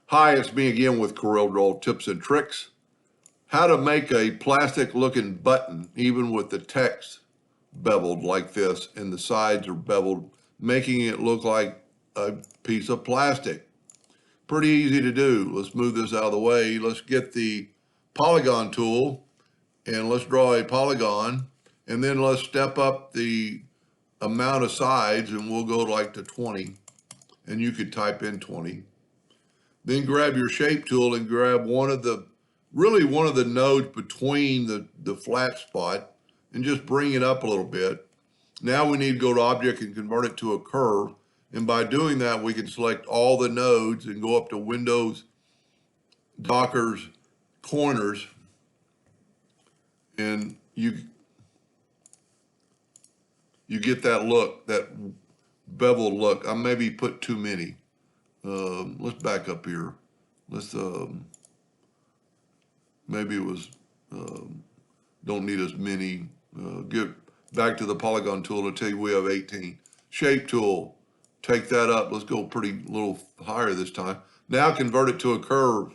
Hi, it's me again with Corel Draw Tips and Tricks. How to make a plastic looking button even with the text beveled like this and the sides are beveled, making it look like a piece of plastic. Pretty easy to do. Let's move this out of the way. Let's get the polygon tool and let's draw a polygon, and then let's step up the amount of sides and we'll go like to 20, and you could type in 20. Then grab your shape tool and grab one of the nodes between the flat spot and just bring it up a little bit. Now we need to go to object and convert it to a curve. And by doing that, we can select all the nodes and go up to Windows, Dockers, Corners, and you get that look, that beveled look. I maybe put too many. Let's back up here. Let's, maybe it was, don't need as many. Get back to the polygon tool to tell you we have 18. Shape tool, take that up. Let's go pretty little higher this time. Now convert it to a curve.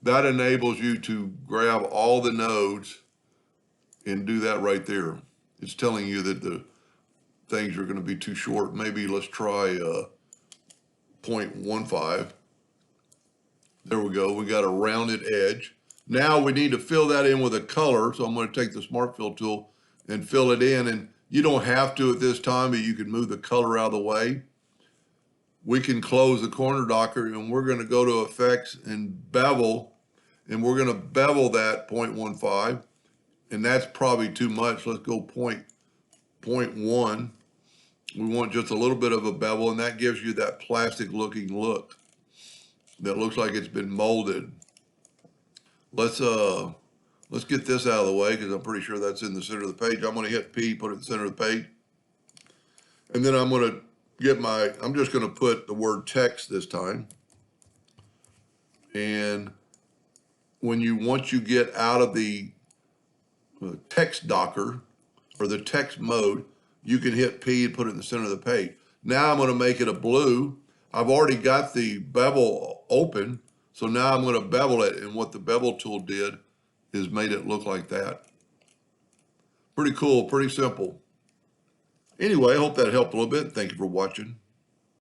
That enables you to grab all the nodes and do that right there. It's telling you that the things are going to be too short. Maybe let's try 0.15. There we go. We got a rounded edge. Now we need to fill that in with a color. So I'm going to take the Smart Fill tool and fill it in. And you don't have to at this time, but you can move the color out of the way. We can close the corner docker and we're going to go to Effects and Bevel. And we're going to bevel that 0.15. And that's probably too much. Let's go 0.1. We want just a little bit of a bevel, and that gives you that plastic looking look that looks like it's been molded. Let's get this out of the way because I'm pretty sure that's in the center of the page. I'm going to hit P, put it in the center of the page. And then I'm going to I'm just going to put the word text this time. And once you get out of the text docker or the text mode, you can hit P and put it in the center of the page. Now I'm going to make it a blue. I've already got the bevel open, so now I'm going to bevel it, and what the bevel tool did is made it look like that. Pretty cool, pretty simple. Anyway, I hope that helped a little bit. Thank you for watching.